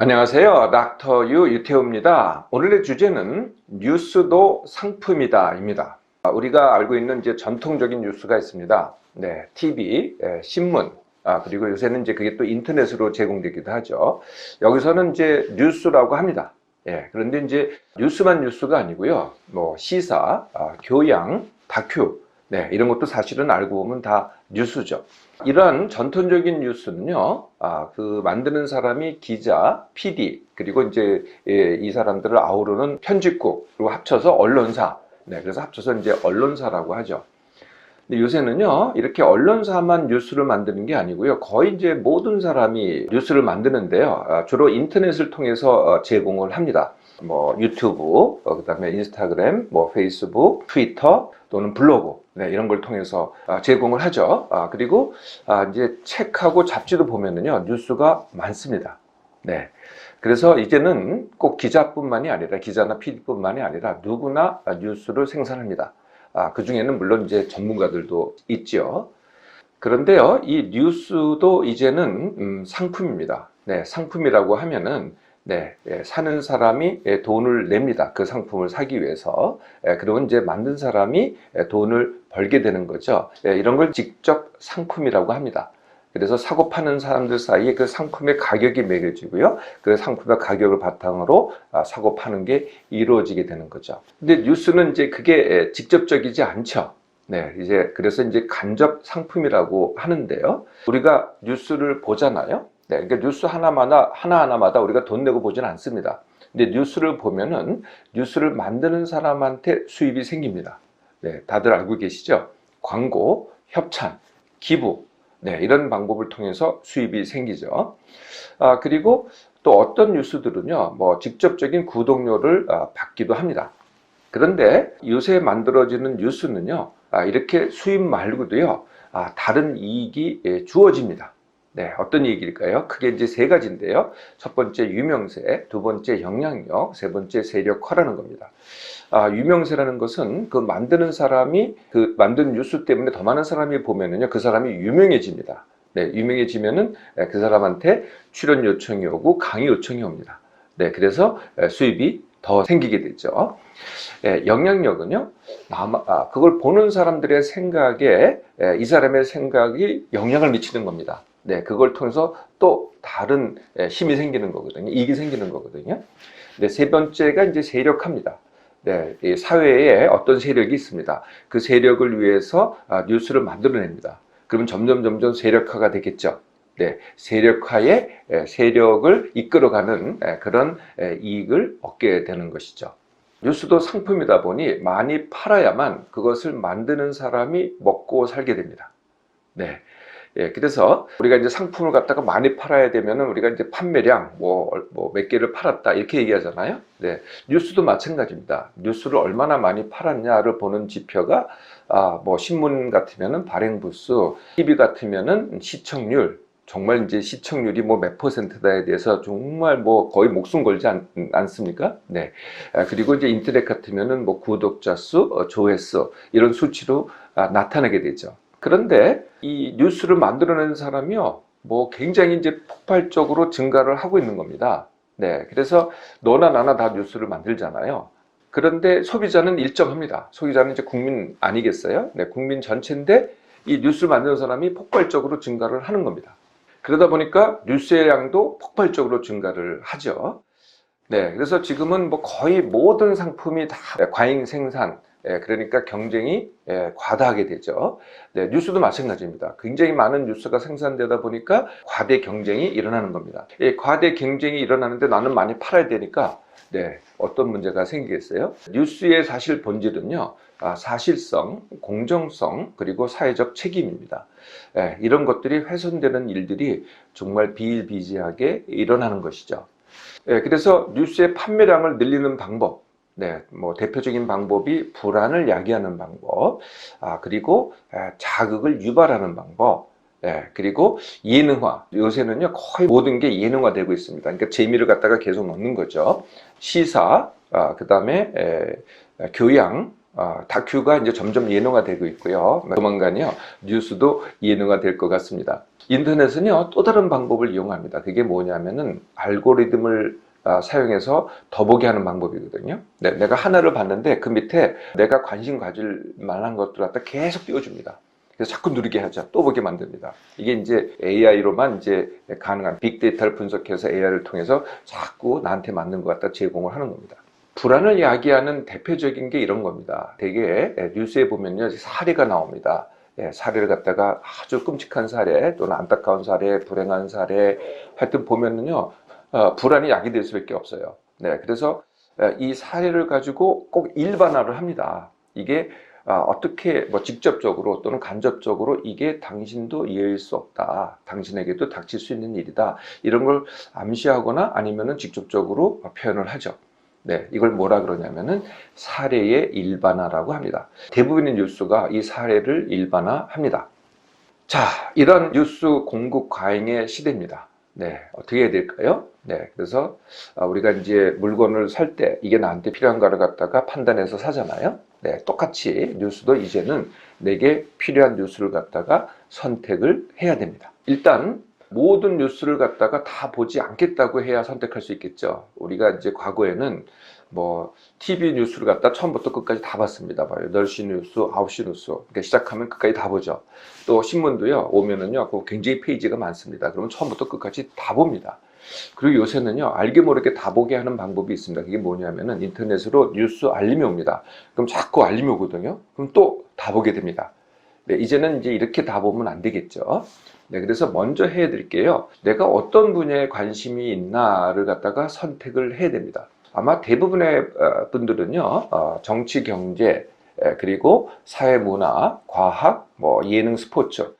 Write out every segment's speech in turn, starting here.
안녕하세요. 닥터 유 유태우입니다. 오늘의 주제는 뉴스도 상품이다입니다. 우리가 알고 있는 이제 전통적인 뉴스가 있습니다. 네, TV, 신문, 그리고 요새는 이제 그게 또 인터넷으로 제공되기도 하죠. 여기서는 이제 뉴스라고 합니다. 그런데 이제 뉴스만 뉴스가 아니고요. 뭐 시사, 교양, 다큐, 이런 것도 사실은 알고 보면 다 뉴스죠. 이러한 전통적인 뉴스는요, 그 만드는 사람이 기자, PD, 그리고 이제 이 사람들을 아우르는 편집국, 그리고 합쳐서 언론사. 그래서 합쳐서 이제 언론사라고 하죠. 근데 요새는요, 이렇게 언론사만 뉴스를 만드는 게 아니고요, 거의 이제 모든 사람이 뉴스를 만드는데요, 주로 인터넷을 통해서 제공을 합니다. 뭐 유튜브, 그다음에 인스타그램, 뭐 페이스북, 트위터 또는 블로그, 이런 걸 통해서 제공을 하죠. 그리고 이제 책하고 잡지도 보면은요, 뉴스가 많습니다. 그래서 이제는 꼭 기자뿐만이 아니라 기자나 PD뿐만이 아니라 누구나 뉴스를 생산합니다. 그 중에는 물론 이제 전문가들도 있죠. 그런데요, 이 뉴스도 이제는 상품입니다. 상품이라고 하면은 사는 사람이 돈을 냅니다. 그 상품을 사기 위해서. 그리고 이제 만든 사람이 돈을 벌게 되는 거죠. 이런 걸 직접 상품이라고 합니다. 그래서 사고 파는 사람들 사이에 그 상품의 가격이 매겨지고요. 그 상품의 가격을 바탕으로 사고 파는 게 이루어지게 되는 거죠. 근데 뉴스는 이제 그게 직접적이지 않죠. 그래서 이제 간접 상품이라고 하는데요. 우리가 뉴스를 보잖아요. 그러니까 뉴스 하나하나마다 우리가 돈 내고 보지는 않습니다. 근데 뉴스를 보면은 뉴스를 만드는 사람한테 수입이 생깁니다. 다들 알고 계시죠? 광고, 협찬, 기부, 이런 방법을 통해서 수입이 생기죠. 그리고 또 어떤 뉴스들은요, 뭐 직접적인 구독료를 받기도 합니다. 그런데 요새 만들어지는 뉴스는요, 이렇게 수입 말고도요, 다른 이익이 주어집니다. 어떤 이익일까요? 크게 이제 세 가지인데요. 첫 번째 유명세, 두 번째 영향력, 세 번째 세력화라는 겁니다. 유명세라는 것은 그 만드는 사람이 그 만든 뉴스 때문에 더 많은 사람이 보면은요, 그 사람이 유명해집니다. 유명해지면은 그 사람한테 출연 요청이 오고 강의 요청이 옵니다. 그래서 수입이 더 생기게 되죠. 영향력은요, 그걸 보는 사람들의 생각에 이 사람의 생각이 영향을 미치는 겁니다. 그걸 통해서 또 다른 힘이 생기는 거거든요. 이익이 생기는 거거든요. 세 번째가 이제 세력화입니다. 이 사회에 어떤 세력이 있습니다. 그 세력을 위해서 뉴스를 만들어냅니다. 그러면 점점 세력화가 되겠죠. 세력화의 세력을 이끌어가는 그런 이익을 얻게 되는 것이죠. 뉴스도 상품이다 보니 많이 팔아야만 그것을 만드는 사람이 먹고 살게 됩니다. 그래서 우리가 이제 상품을 갖다가 많이 팔아야 되면은 우리가 이제 판매량 뭐 몇 개를 팔았다 이렇게 얘기하잖아요. 뉴스도 마찬가지입니다. 뉴스를 얼마나 많이 팔았냐를 보는 지표가 뭐 신문 같으면은 발행 부수, TV 같으면은 시청률, 정말 이제 시청률이 뭐 몇 퍼센트다에 대해서 정말 뭐 거의 목숨 걸지 않습니까? 그리고 이제 인터넷 같으면은 뭐 구독자 수, 조회수 이런 수치로 나타나게 되죠. 그런데 이 뉴스를 만들어내는 사람이요, 뭐 굉장히 이제 폭발적으로 증가를 하고 있는 겁니다. 그래서 너나 나나 다 뉴스를 만들잖아요. 그런데 소비자는 일정합니다. 소비자는 이제 국민 아니겠어요? 국민 전체인데 이 뉴스를 만드는 사람이 폭발적으로 증가를 하는 겁니다. 그러다 보니까 뉴스의 양도 폭발적으로 증가를 하죠. 그래서 지금은 뭐 거의 모든 상품이 다 과잉 생산, 그러니까 경쟁이 과다하게 되죠. 뉴스도 마찬가지입니다. 굉장히 많은 뉴스가 생산되다 보니까 과대 경쟁이 일어나는 겁니다. 과대 경쟁이 일어나는데 나는 많이 팔아야 되니까 어떤 문제가 생기겠어요? 뉴스의 사실 본질은요, 사실성, 공정성, 그리고 사회적 책임입니다. 이런 것들이 훼손되는 일들이 정말 비일비재하게 일어나는 것이죠. 그래서 뉴스의 판매량을 늘리는 방법, 뭐 대표적인 방법이 불안을 야기하는 방법, 그리고 자극을 유발하는 방법, 그리고 예능화. 요새는요, 거의 모든 게 예능화되고 있습니다. 그러니까 재미를 갖다가 계속 넣는 거죠. 시사, 그 다음에 교양, 다큐가 이제 점점 예능화되고 있고요. 조만간요, 뉴스도 예능화 될 것 같습니다. 인터넷은요, 또 다른 방법을 이용합니다. 그게 뭐냐면은 알고리즘을 사용해서 더 보게 하는 방법이거든요. 내가 하나를 봤는데 그 밑에 내가 관심 가질 만한 것들 갖다 계속 띄워줍니다. 그래서 자꾸 누르게 하죠. 또 보게 만듭니다. 이게 이제 AI로만 이제 가능한 빅데이터를 분석해서 AI를 통해서 자꾸 나한테 맞는 것 갖다 제공을 하는 겁니다. 불안을 야기하는 대표적인 게 이런 겁니다. 되게 뉴스에 보면요, 사례가 나옵니다. 사례를 갖다가 아주 끔찍한 사례 또는 안타까운 사례, 불행한 사례, 하여튼 보면은요, 불안이 야기될 수밖에 없어요. 그래서 이 사례를 가지고 꼭 일반화를 합니다. 이게 어떻게 뭐 직접적으로 또는 간접적으로 이게 당신도 이해할 수 없다, 당신에게도 닥칠 수 있는 일이다, 이런 걸 암시하거나 아니면은 직접적으로 표현을 하죠. 이걸 뭐라 그러냐면은 사례의 일반화라고 합니다. 대부분의 뉴스가 이 사례를 일반화합니다. 자, 이런 뉴스 공급 과잉의 시대입니다. 어떻게 해야 될까요? 그래서 우리가 이제 물건을 살 때 이게 나한테 필요한가를 갖다가 판단해서 사잖아요. 똑같이 뉴스도 이제는 내게 필요한 뉴스를 갖다가 선택을 해야 됩니다. 일단 모든 뉴스를 갖다가 다 보지 않겠다고 해야 선택할 수 있겠죠. 우리가 이제 과거에는 뭐 TV 뉴스를 갖다 처음부터 끝까지 다 봤습니다. 8시 뉴스, 9시 뉴스. 그러니까 시작하면 끝까지 다 보죠. 또 신문도요, 오면은요, 굉장히 페이지가 많습니다. 그러면 처음부터 끝까지 다 봅니다. 그리고 요새는요, 알게 모르게 다 보게 하는 방법이 있습니다. 그게 뭐냐면은 인터넷으로 뉴스 알림이 옵니다. 그럼 자꾸 알림이 오거든요. 그럼 또 다 보게 됩니다. 이제는 이제 이렇게 다 보면 안 되겠죠. 그래서 먼저 해야 될 게요, 내가 어떤 분야에 관심이 있나를 갖다가 선택을 해야 됩니다. 아마 대부분의 분들은요, 정치, 경제, 그리고 사회, 문화, 과학, 뭐 예능, 스포츠,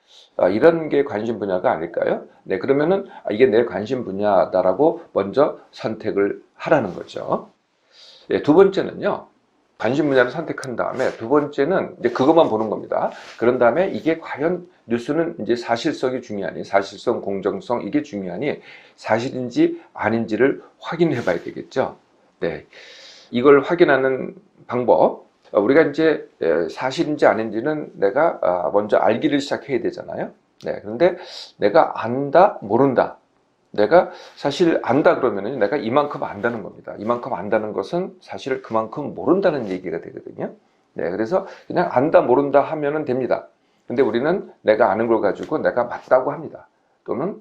이런 게 관심 분야가 아닐까요? 그러면은 이게 내 관심 분야다라고 먼저 선택을 하라는 거죠. 두 번째는요, 관심 분야를 선택한 다음에 두 번째는 이제 그것만 보는 겁니다. 그런 다음에 이게 과연 뉴스는 이제 사실성이 중요하니, 사실성, 공정성, 이게 중요하니 사실인지 아닌지를 확인해 봐야 되겠죠. 이걸 확인하는 방법, 우리가 이제 사실인지 아닌지는 내가 먼저 알기를 시작해야 되잖아요. 그런데 내가 안다, 모른다. 내가 사실 안다 그러면은 내가 이만큼 안다는 겁니다. 이만큼 안다는 것은 사실 그만큼 모른다는 얘기가 되거든요. 그래서 그냥 안다, 모른다 하면은 됩니다. 근데 우리는 내가 아는 걸 가지고 내가 맞다고 합니다. 또는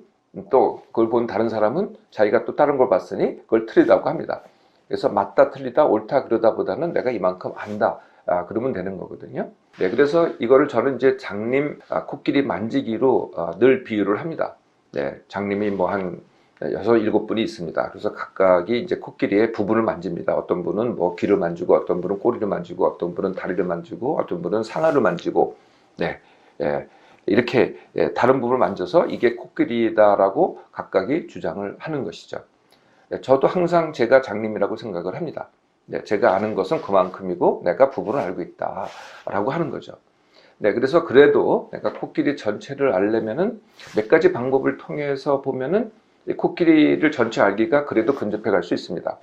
또 그걸 본 다른 사람은 자기가 또 다른 걸 봤으니 그걸 틀리다고 합니다. 그래서 맞다, 틀리다, 옳다 그러다 보다는 내가 이만큼 안다, 그러면 되는 거거든요. 그래서 이거를 저는 이제 장님 코끼리 만지기로 늘 비유를 합니다. 장님이 뭐 한 6, 7분이 있습니다. 그래서 각각이 이제 코끼리의 부분을 만집니다. 어떤 분은 뭐 귀를 만지고, 어떤 분은 꼬리를 만지고, 어떤 분은 다리를 만지고, 어떤 분은 상하를 만지고, 이렇게 다른 부분을 만져서 이게 코끼리다라고 각각이 주장을 하는 것이죠. 저도 항상 제가 장님이라고 생각을 합니다. 제가 아는 것은 그만큼이고 내가 부분을 알고 있다라고 하는 거죠. 그래서 그래도 내가 코끼리 전체를 알려면은 몇 가지 방법을 통해서 보면은 코끼리를 전체 알기가 그래도 근접해 갈 수 있습니다.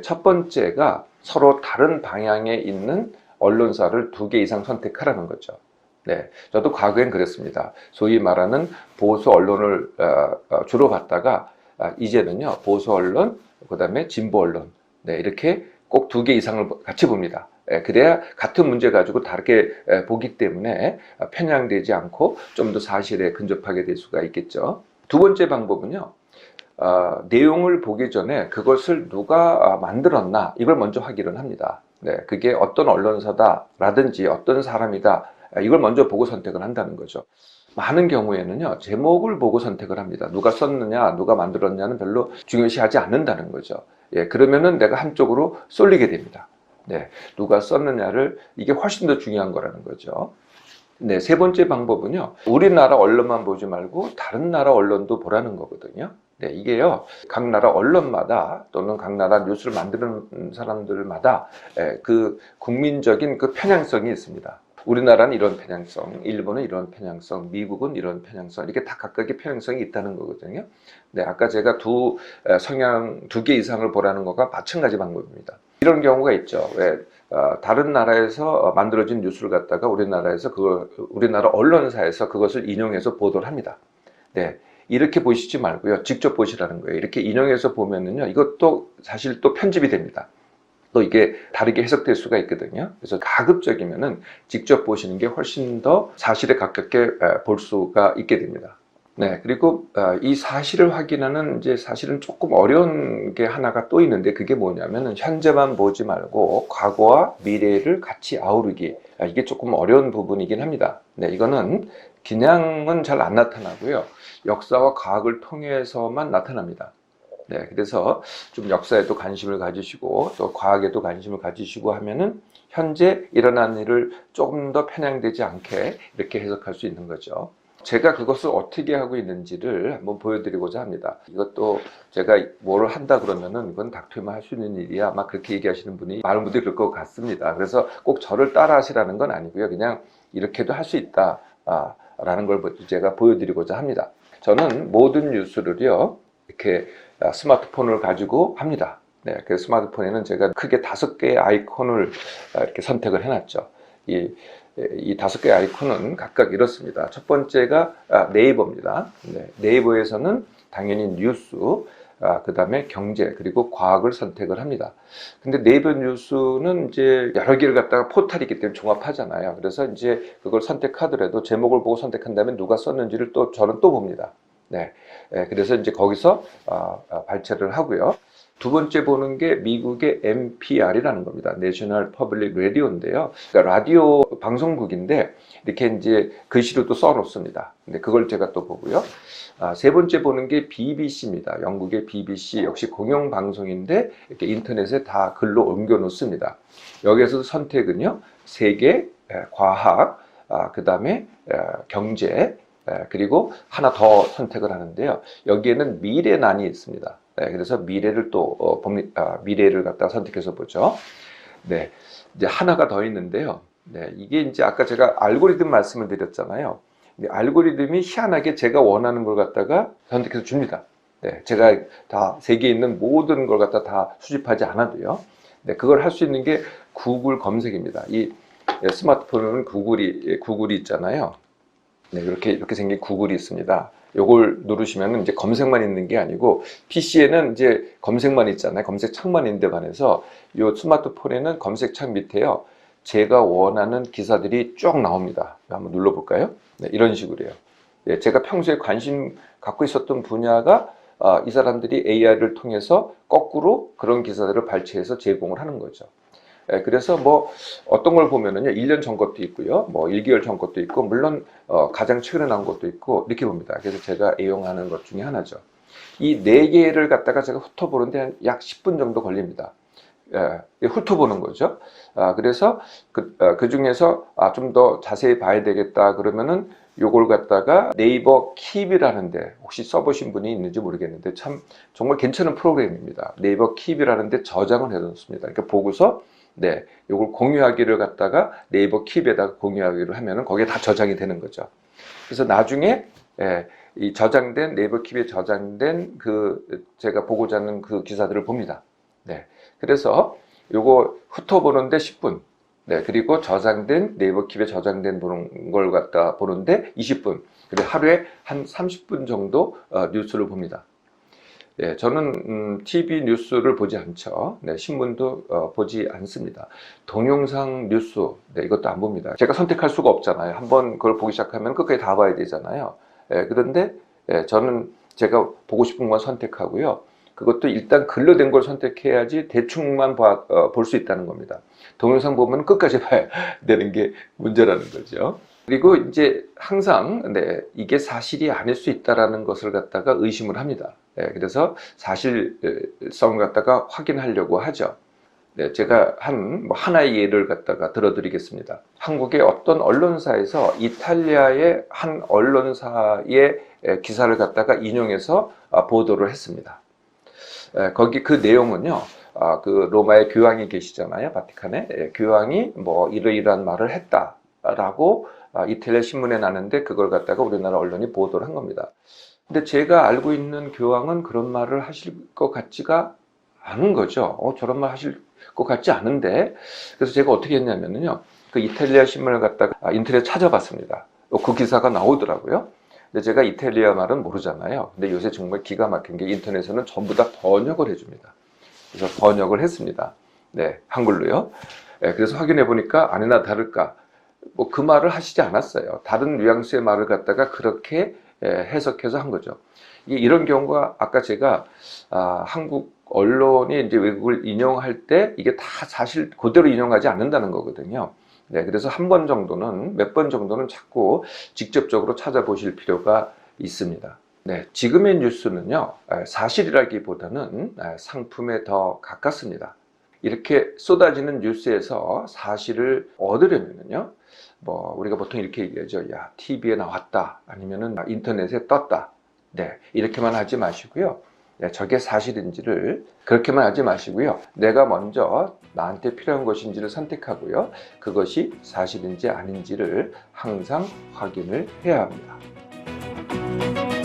첫 번째가 서로 다른 방향에 있는 언론사를 2개 이상 선택하라는 거죠. 저도 과거엔 그랬습니다. 소위 말하는 보수 언론을 주로 봤다가 이제는요, 보수 언론, 그 다음에 진보 언론, 이렇게 꼭 2개 이상을 같이 봅니다. 그래야 같은 문제 가지고 다르게 보기 때문에 편향되지 않고 좀 더 사실에 근접하게 될 수가 있겠죠. 두 번째 방법은요, 내용을 보기 전에 그것을 누가 만들었나 이걸 먼저 확인을 합니다. 그게 어떤 언론사다라든지 어떤 사람이다, 이걸 먼저 보고 선택을 한다는 거죠. 많은 경우에는요, 제목을 보고 선택을 합니다. 누가 썼느냐, 누가 만들었냐는 별로 중요시하지 않는다는 거죠. 그러면은 내가 한쪽으로 쏠리게 됩니다. 누가 썼느냐를, 이게 훨씬 더 중요한 거라는 거죠. 세 번째 방법은요, 우리나라 언론만 보지 말고 다른 나라 언론도 보라는 거거든요. 이게요, 각 나라 언론마다 또는 각 나라 뉴스를 만드는 사람들마다 그 국민적인 그 편향성이 있습니다. 우리나라는 이런 편향성, 일본은 이런 편향성, 미국은 이런 편향성, 이렇게 다 각각의 편향성이 있다는 거거든요. 아까 제가 성향 2개 이상을 보라는 것과 마찬가지 방법입니다. 이런 경우가 있죠. 왜 다른 나라에서 만들어진 뉴스를 갖다가 우리나라에서 우리나라 언론사에서 그것을 인용해서 보도를 합니다. 네. 이렇게 보시지 말고요. 직접 보시라는 거예요. 이렇게 인용해서 보면은요, 이것도 사실 또 편집이 됩니다. 또 이게 다르게 해석될 수가 있거든요. 그래서 가급적이면은 직접 보시는 게 훨씬 더 사실에 가깝게 볼 수가 있게 됩니다. 네, 그리고 이 사실을 확인하는 이제 사실은 조금 어려운 게 하나가 또 있는데, 그게 뭐냐면은 현재만 보지 말고 과거와 미래를 같이 아우르기. 이게 조금 어려운 부분이긴 합니다. 네, 이거는 그냥은 잘 안 나타나고요. 역사와 과학을 통해서만 나타납니다. 네, 그래서 좀 역사에도 관심을 가지시고 또 과학에도 관심을 가지시고 하면은 현재 일어난 일을 조금 더 편향되지 않게 이렇게 해석할 수 있는 거죠. 제가 그것을 어떻게 하고 있는지를 한번 보여드리고자 합니다. 이것도 제가 뭘 한다 그러면은 이건 닥터만 할 수 있는 일이야, 아마 그렇게 얘기하시는 분이 많은 분들이 그럴 것 같습니다. 그래서 꼭 저를 따라 하시라는 건 아니고요. 그냥 이렇게도 할 수 있다 라는 걸 제가 보여드리고자 합니다. 저는 모든 뉴스를요, 이렇게 스마트폰을 가지고 합니다. 네, 그 스마트폰에는 제가 크게 5개의 아이콘을 이렇게 선택을 해놨죠. 이 5개의 아이콘은 각각 이렇습니다. 첫 번째가 네이버입니다. 네, 네이버에서는 당연히 뉴스, 그 다음에 경제, 그리고 과학을 선택을 합니다. 근데 네이버 뉴스는 이제 여러 개를 갖다가 포탈이기 때문에 종합하잖아요. 그래서 이제 그걸 선택하더라도 제목을 보고 선택한다면 누가 썼는지를 또 저는 또 봅니다. 네, 그래서 이제 거기서 발췌를 하고요. 두 번째 보는 게 미국의 NPR이라는 겁니다. National Public Radio인데요. 그러니까 라디오 방송국인데 이렇게 이제 글씨로도 써놓습니다. 근데 그걸 제가 또 보고요. 세 번째 보는 게 BBC입니다. 영국의 BBC 역시 공영방송인데 이렇게 인터넷에 다 글로 옮겨 놓습니다. 여기에서 선택은요, 세계, 과학, 그 다음에 경제, 그리고 하나 더 선택을 하는데요. 여기에는 미래난이 있습니다. 네, 그래서 미래를 또 미래를 갖다 선택해서 보죠. 네, 이제 하나가 더 있는데요. 네, 이게 이제 아까 제가 알고리즘 말씀을 드렸잖아요. 알고리즘이 희한하게 제가 원하는 걸 갖다가 선택해서 줍니다. 네, 제가 다 세계에 있는 모든 걸 갖다 다 수집하지 않아도요. 네, 그걸 할 수 있는 게 구글 검색입니다. 이 스마트폰은 구글이 있잖아요. 네, 이렇게 생긴 구글이 있습니다. 요걸 누르시면 이제 검색만 있는 게 아니고, PC에는 이제 검색만 있잖아요. 검색창만 있는데 반해서 요 스마트폰에는 검색창 밑에요, 제가 원하는 기사들이 쭉 나옵니다. 한번 눌러볼까요? 네, 이런 식으로요. 네, 제가 평소에 관심 갖고 있었던 분야가 이 사람들이 AI를 통해서 거꾸로 그런 기사들을 발췌해서 제공을 하는 거죠. 그래서 뭐 어떤 걸 보면은요, 1년 전 것도 있고요, 뭐 1개월 전 것도 있고, 물론 가장 최근에 나온 것도 있고 이렇게 봅니다. 그래서 제가 애용하는 것 중에 하나죠. 이 4개를 갖다가 제가 훑어보는데 약 10분 정도 걸립니다. 훑어보는 거죠. 그래서 그 중에서 좀 더 자세히 봐야 되겠다 그러면은 요걸 갖다가 네이버 킵이라는데, 혹시 써보신 분이 있는지 모르겠는데 참 정말 괜찮은 프로그램입니다. 네이버 킵이라는데 저장을 해놓습니다. 그러니까 보고서 네, 요걸 공유하기를 갖다가 네이버 킵에다가 공유하기를 하면은 거기에 다 저장이 되는 거죠. 그래서 나중에 이 저장된 네이버 킵에 저장된 제가 보고자 하는 그 기사들을 봅니다. 네, 그래서 요거 훑어보는데 10분. 네, 그리고 저장된 네이버 킵에 저장된 걸 갖다 보는데 20분. 그리고 하루에 한 30분 정도 뉴스를 봅니다. 네, 저는 TV 뉴스를 보지 않죠. 네, 신문도 보지 않습니다. 동영상 뉴스, 네, 이것도 안 봅니다. 제가 선택할 수가 없잖아요. 한번 그걸 보기 시작하면 끝까지 다 봐야 되잖아요. 그런데 저는 제가 보고 싶은 건 선택하고요. 그것도 일단 글로 된 걸 선택해야지 대충만 볼 수 있다는 겁니다. 동영상 보면 끝까지 봐야 되는 게 문제라는 거죠. 그리고 이제 항상 이게 사실이 아닐 수 있다라는 것을 갖다가 의심을 합니다. 그래서 사실성을 갖다가 확인하려고 하죠. 제가 하나의 예를 갖다가 들어드리겠습니다. 한국의 어떤 언론사에서 이탈리아의 한 언론사의 기사를 갖다가 인용해서 보도를 했습니다. 거기 그 내용은요, 그 로마의 교황이 계시잖아요, 바티칸에. 교황이 뭐 이러이러한 말을 했다라고 이탈리아 신문에 나는데, 그걸 갖다가 우리나라 언론이 보도를 한 겁니다. 근데 제가 알고 있는 교황은 그런 말을 하실 것 같지가 않은 거죠. 저런 말 하실 것 것 같지 않은데, 그래서 제가 어떻게 했냐면요, 그 이탈리아 신문을 갖다가 인터넷 찾아봤습니다. 그 기사가 나오더라고요. 근데 제가 이탈리아 말은 모르잖아요. 근데 요새 정말 기가 막힌 게 인터넷에는 전부 다 번역을 해줍니다. 그래서 번역을 했습니다. 네, 한글로요. 네, 그래서 확인해 보니까 아니나 다를까 뭐 그 말을 하시지 않았어요. 다른 뉘앙스의 말을 갖다가 그렇게 해석해서 한 거죠. 이런 경우가 아까 제가 한국 언론이 이제 외국을 인용할 때 이게 다 사실 그대로 인용하지 않는다는 거거든요. 네, 그래서 한 번 정도는, 몇 번 정도는 자꾸 직접적으로 찾아보실 필요가 있습니다. 네, 지금의 뉴스는요, 사실이라기보다는 상품에 더 가깝습니다. 이렇게 쏟아지는 뉴스에서 사실을 얻으려면요, 뭐 우리가 보통 이렇게 얘기하죠. 야, TV에 나왔다, 아니면은 인터넷에 떴다. 네, 이렇게만 하지 마시고요. 네, 저게 사실인지를 그렇게만 하지 마시고요. 내가 먼저 나한테 필요한 것인지를 선택하고요. 그것이 사실인지 아닌지를 항상 확인을 해야 합니다.